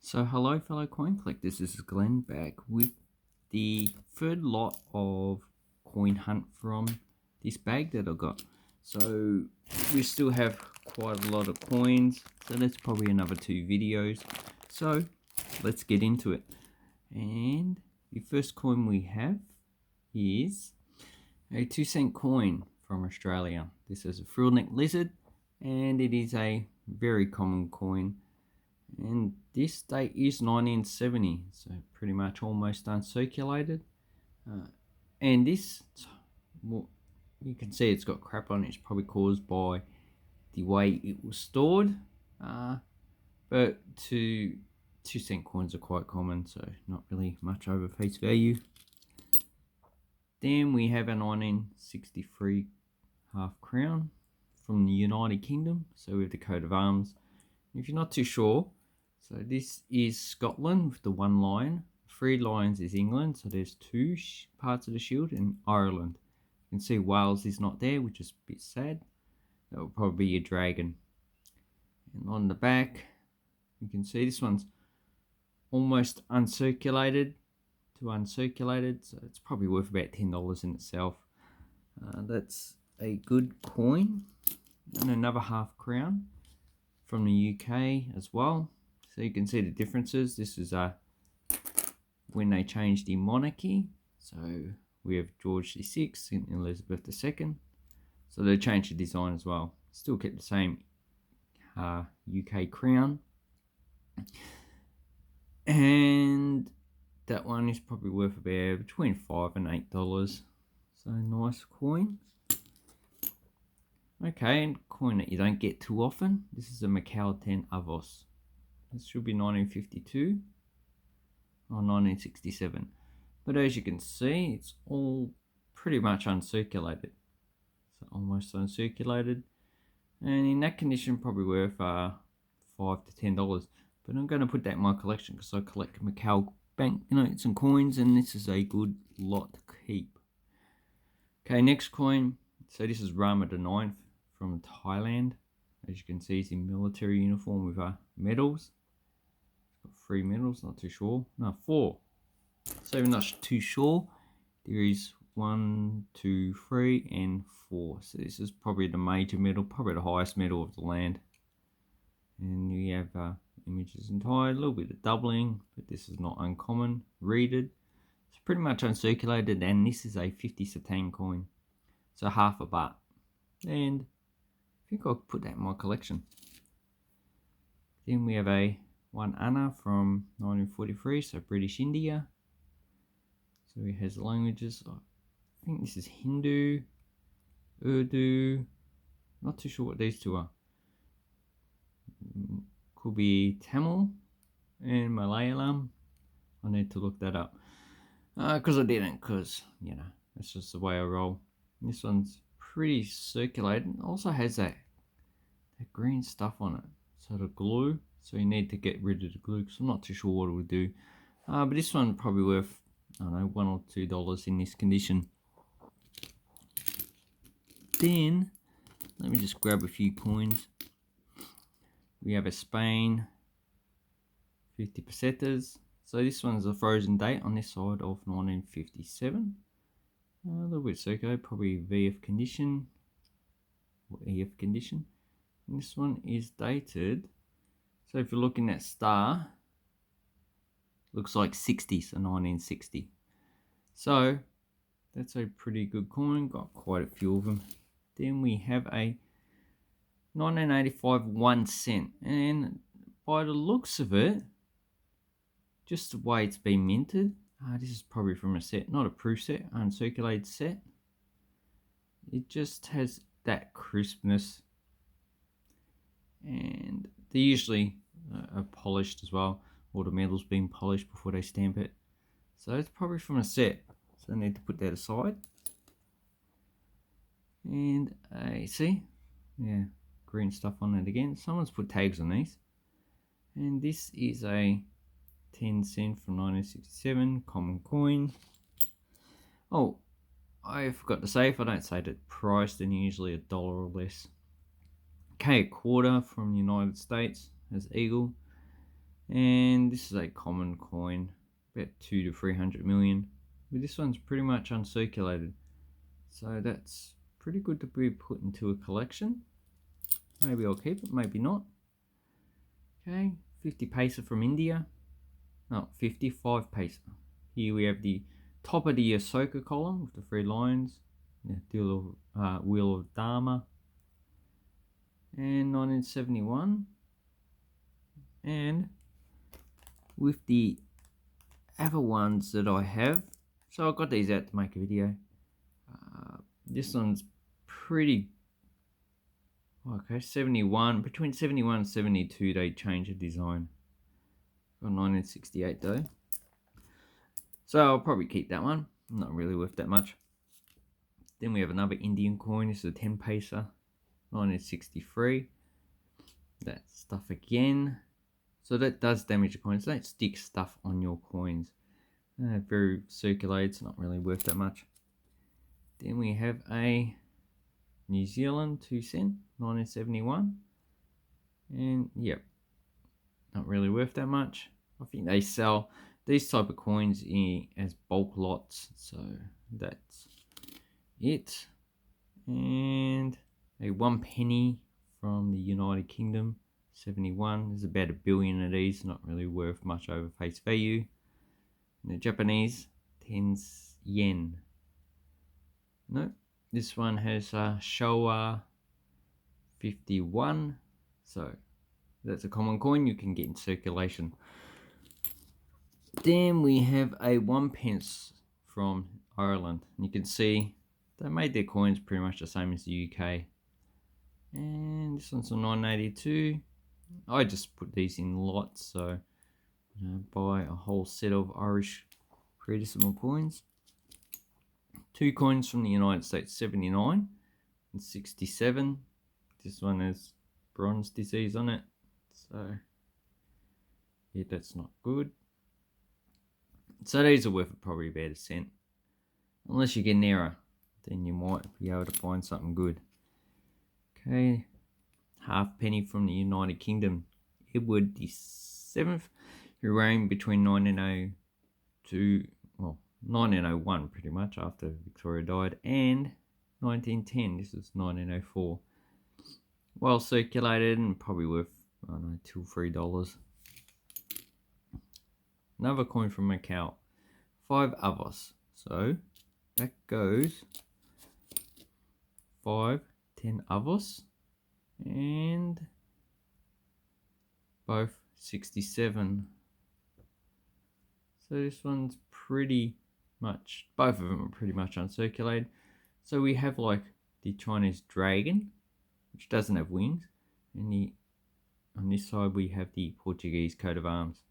So hello fellow coin collectors, this is Glenn back with the third lot of coin hunt from this bag that I got. So we still have quite a lot of coins, so that's probably another 2 videos. So let's get into it. And the first coin we have is a 2-cent coin from Australia. This is a frill-neck lizard and it is a very common coin. And this date is 1970, so pretty much almost uncirculated. And this, well, you can see it's got crap on it. It's probably caused by the way it was stored. But 2-cent coins are quite common, so not really much over face value. Then we have a 1963 half crown from the United Kingdom, so we have the coat of arms. If you're not too sure, so this is Scotland with the 1 lion. 3 lions is England, so there's 2 parts of the shield, and Ireland. You can see Wales is not there, which is a bit sad. That will probably be a dragon. And on the back, you can see this one's almost uncirculated to uncirculated, so it's probably worth about $10 in itself. That's a good coin. And another half crown from the UK as well. So you can see the differences. This is when they changed the monarchy. So we have George VI and Elizabeth II. So they changed the design as well. Still kept the same UK crown. And that one is probably worth about between $5 and $8. So nice coin. Okay, and coin that you don't get too often. This is a Macau Ten Avoc. This should be 1952 or 1967. But as you can see, it's all pretty much uncirculated. So almost uncirculated. And in that condition, probably worth $5 to $10. But I'm going to put that in my collection because I collect Macau banknotes and coins, and this is a good lot to keep. Okay, next coin. So this is Rama the Ninth from Thailand. As you can see, he's in military uniform with medals. He's got 3 medals, not too sure. No, 4. So I'm not too sure. There is 1, 2, 3, and 4. So this is probably the major medal, probably the highest medal of the land. And we have images in Thai, a little bit of doubling, but this is not uncommon. Reeded. It's pretty much uncirculated, and this is a 50 satang coin. So half a baht. And I think I'll put that in my collection. Then we have a 1 Anna from 1943, so British India. So it has languages. I think this is Hindu, Urdu. Not too sure what these 2 are. Could be Tamil and Malayalam. I need to look that up. Because I didn't, because, you know, that's just the way I roll. This one's pretty circulated. Also has that green stuff on it. So the glue. So you need to get rid of the glue because I'm not too sure what it would do. But this one probably worth, I don't know, $1 or $2 in this condition. Then, let me just grab a few coins. We have a Spain 50 pesetas. So this one's a frozen date on this side of 1957. A little bit circular, probably VF condition or EF condition. And this one is dated. So if you're looking at star, looks like 60, so 1960. So that's a pretty good coin. Got quite a few of them. Then we have a 1985 1 cent, and by the looks of it, just the way it's been minted, this is probably from a set, not a proof set, uncirculated set. It just has that crispness, and they usually are polished as well. All the metal's been polished before they stamp it, so it's probably from a set. So I need to put that aside. And see, yeah, green stuff on it again. Someone's put tags on these. And this is a 10 cent from 1967 common coin. Oh, I forgot to say, if I don't say the price, then usually $1 or less. Okay, a quarter from the United States as eagle. And this is a common coin, about 2 to 300 million. But this one's pretty much uncirculated, so that's pretty good to be put into a collection. Maybe I'll keep it, maybe not. Okay, 50 paisa from India. No, 55 paisa. Here we have the top of the Ahsoka column with the 3 lions, the Wheel of Dharma, and 1971. And with the other ones that I have, so I got these out to make a video. This one's pretty, okay, 71, between 71 and 72 they changed the design. Got 1968 though. So I'll probably keep that one, not really worth that much. Then we have another Indian coin, this is a 10 paisa, 1963. That stuff again. So that does damage the coins. Don't stick stuff on your coins. Very circulated, it's not really worth that much. Then we have a New Zealand 2 cent, 1971. And yep, not really worth that much. I think they sell these type of coins as bulk lots, so that's it. And a 1 penny from the United Kingdom, 71. There's about 1 billion of these, not really worth much over face value. And the Japanese 10 yen. No, this one has Showa 51, so that's a common coin you can get in circulation. Then we have a 1 pence from Ireland, and you can see they made their coins pretty much the same as the UK. And this one's from 1982. I just put these in lots, so buy a whole set of Irish pre-decimal coins. 2 coins from the United States, 79 and 67. This one has bronze disease on it, so yeah, that's not good. So these are worth probably about 1 cent. Unless you get an error, then you might be able to find something good. Okay, half penny from the United Kingdom. Edward VII, who reigned between 1902, well, 1901 pretty much, after Victoria died, and 1910. This is 1904. Well circulated and probably worth, I don't know, $2 or $3. Another coin from Macau, 5 avos. So that goes 5, 10 avos, and both 67. So this one's pretty much, both of them are pretty much uncirculated. So we have like the Chinese dragon, which doesn't have wings, and on this side we have the Portuguese coat of arms.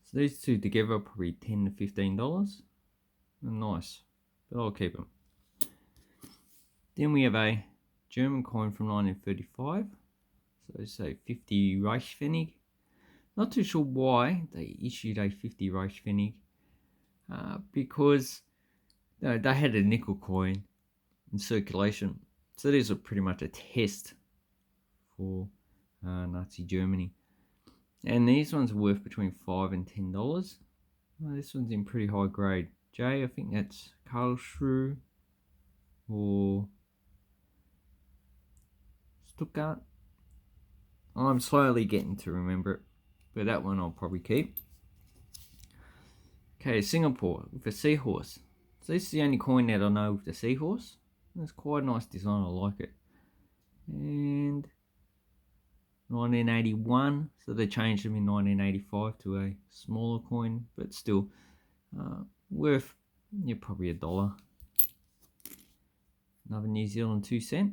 So these two together are probably $10 to $15. They're nice, but I'll keep them. Then we have a German coin from 1935. So say 50 Reichspfennig. Not too sure why they issued a 50 Reichspfennig. Because they had a nickel coin in circulation. So these are pretty much a test for Nazi Germany. And these ones are worth between $5 and $10. This one's in pretty high grade. J, I think that's Karlsruhe or Stuttgart. I'm slowly getting to remember it, but that one I'll probably keep. Okay, Singapore with a seahorse. So this is the only coin that I know with the seahorse. It's quite a nice design, I like it. And 1981, so they changed them in 1985 to a smaller coin, but still worth probably $1. Another New Zealand 2 cent,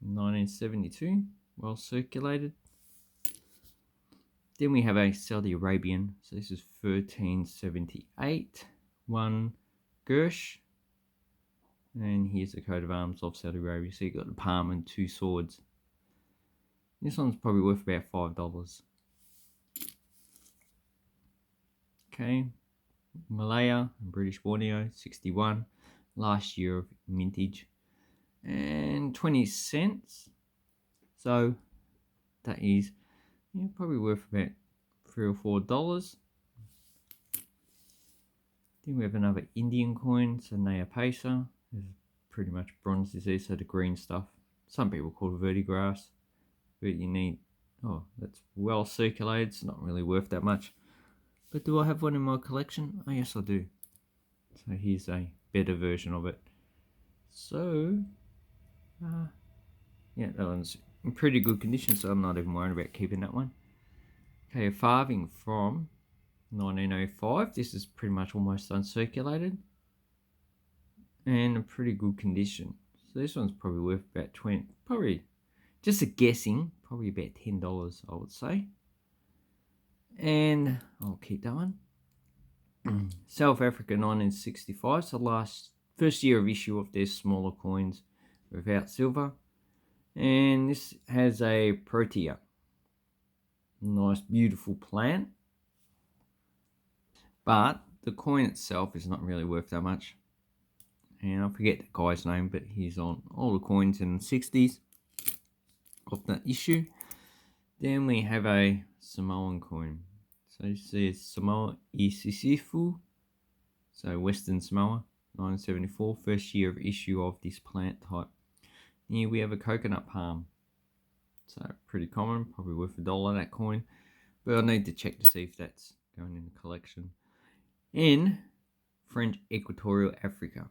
1972, well circulated. Then we have a Saudi Arabian, so this is 1378, 1 Gersh, and here's the coat of arms of Saudi Arabia. So you got the palm and 2 swords. This one's probably worth about $5. Okay, Malaya and British Borneo, 61, last year of mintage, and 20 cents. So that is probably worth about $3 or $4. Then we have another Indian coin, so Naya Paisa. It's pretty much bronze disease, so the green stuff. Some people call it verdigris, but you need, oh, that's well circulated. It's not really worth that much. But do I have one in my collection? Oh, yes, I do. So here's a better version of it. So, yeah, that one's in pretty good condition, so I'm not even worried about keeping that one. Okay, a farthing from 1905. This is pretty much almost uncirculated and in pretty good condition. So this one's probably worth about 20, probably just a guessing, probably about $10, I would say. And I'll keep that one. South Africa 1965, so first year of issue of their smaller coins without silver. And this has a protea. Nice beautiful plant. But the coin itself is not really worth that much. And I forget the guy's name, but he's on all the coins in the 60s of that issue. Then we have a Samoan coin. So this is Samoa Isisifu, so Western Samoa, 1974, first year of issue of this plant type. Here we have a coconut palm. So pretty common, probably worth $1 that coin. But I need to check to see if that's going in the collection. In French Equatorial Africa.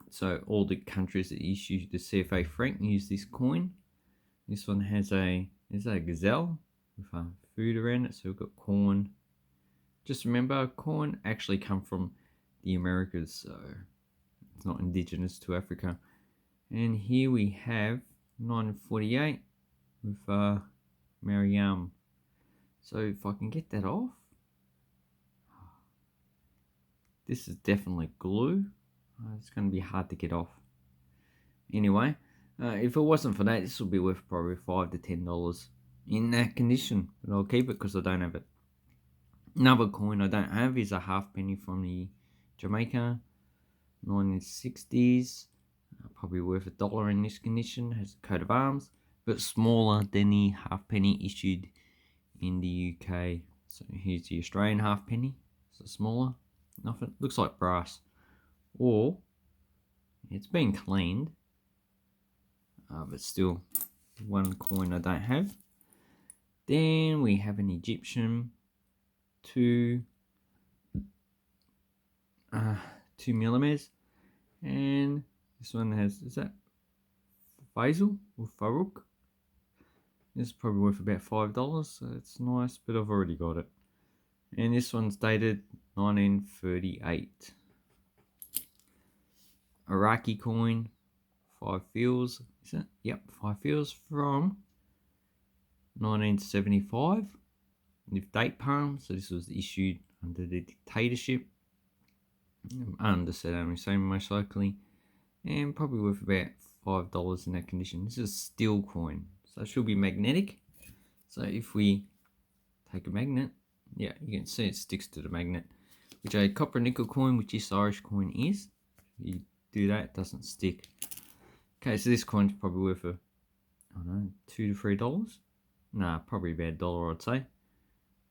So all the countries that issue the CFA franc use this coin. This one has a gazelle with food around it. So we've got corn. Just remember, corn actually come from the Americas, so it's not indigenous to Africa. And here we have 1948 with Mariam. So if I can get that off, this is definitely glue. It's going to be hard to get off. Anyway, if it wasn't for that, this would be worth probably $5 to $10 in that condition. But I'll keep it because I don't have it. Another coin I don't have is a halfpenny from the Jamaica, 1960s. Probably worth $1 in this condition. Has a coat of arms, but smaller than the halfpenny issued in the UK. So here's the Australian halfpenny. So smaller. Nothing. Looks like brass. Or it's been cleaned, but still one coin I don't have. Then we have an Egyptian 2 millimeters, and this one has, is that Faisal or Farouk? This is probably worth about $5, so it's nice, but I've already got it. And this one's dated 1938. Iraqi Coin, 5 fils, is it? Yep, 5 fils from 1975 with date palm. So this was issued under the dictatorship, under Saddam Hussein most likely, and probably worth about $5 in that condition. This is a steel coin, so it should be magnetic. So if we take a magnet, yeah, you can see it sticks to the magnet, which a copper nickel coin, which this Irish coin is. You do that, it doesn't stick. Okay, so this coin's probably worth I don't know, $2 to $3. Nah, probably about $1, I'd say.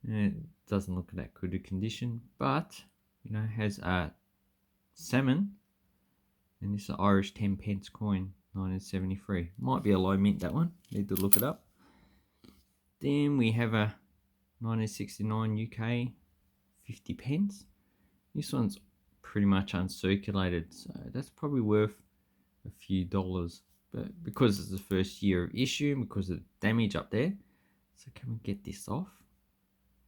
And it doesn't look in that good a condition, but you know, has a salmon, and this is an Irish 10 pence coin, 1973. Might be a low mint, that one. Need to look it up. Then we have a 1969 UK 50 pence. This one's pretty much uncirculated, so that's probably worth a few dollars. But because it's the first year of issue, because of the damage up there, so can we get this off?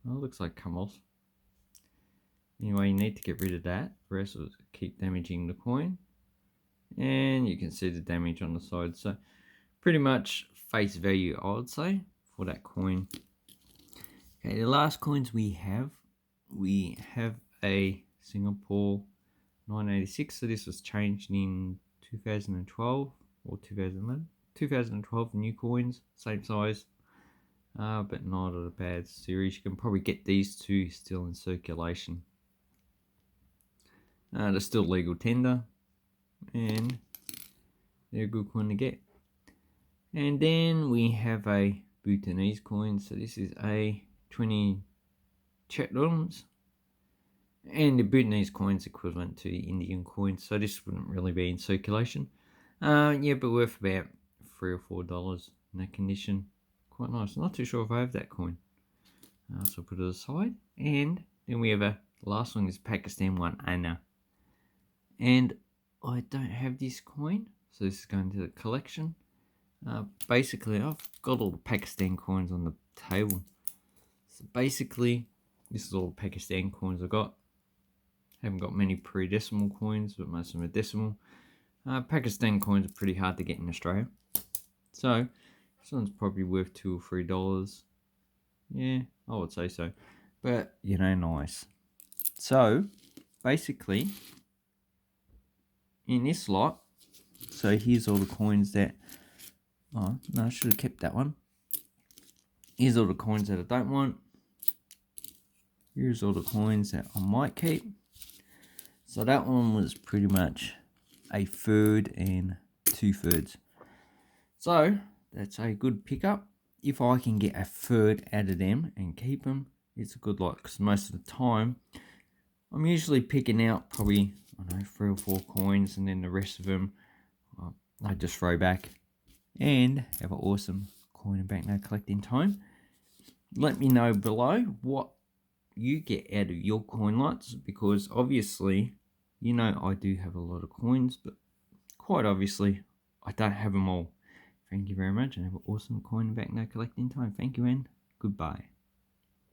Well, it looks like come off. Anyway, you need to get rid of that, or else it'll keep damaging the coin. And you can see the damage on the side. So pretty much face value, I would say, for that coin. Okay, the last coins we have a Singapore 986. So this was changed in 2012 or 2011. 2012 new coins, same size, but not of a bad series. You can probably get these two still in circulation. They're still legal tender, and they're a good coin to get. And then we have a Bhutanese coin. So this is a 20 chetlums, and the Bhutanese coin's equivalent to Indian coins, so this wouldn't really be in circulation. Yeah, but worth about $3 or $4 in that condition. Quite nice. Not too sure if I have that coin. So I'll put it aside. And then we have the last one is Pakistan one, Anna. And I don't have this coin, so this is going to the collection. Basically, I've got all the Pakistan coins on the table. So basically, this is all the Pakistan coins I've got. Haven't got many pre-decimal coins, but most of them are decimal. Pakistan coins are pretty hard to get in Australia. So, this one's probably worth $2 or $3. Yeah, I would say so. But, you know, nice. So, basically, in this lot, so here's all the coins that... Oh, no, I should have kept that one. Here's all the coins that I don't want. Here's all the coins that I might keep. So that one was pretty much a third and 2/3. So that's a good pickup. If I can get a third out of them and keep them, it's a good lot, because most of the time I'm usually picking out probably, I don't know, 3 or 4 coins, and then the rest of them I just throw back and have an awesome coin and banknote collecting time. Let me know below what you get out of your coin lots, because obviously, you know, I do have a lot of coins, but quite obviously I don't have them all. Thank you very much, and have an awesome coin and banknote collecting time. Thank you, and goodbye.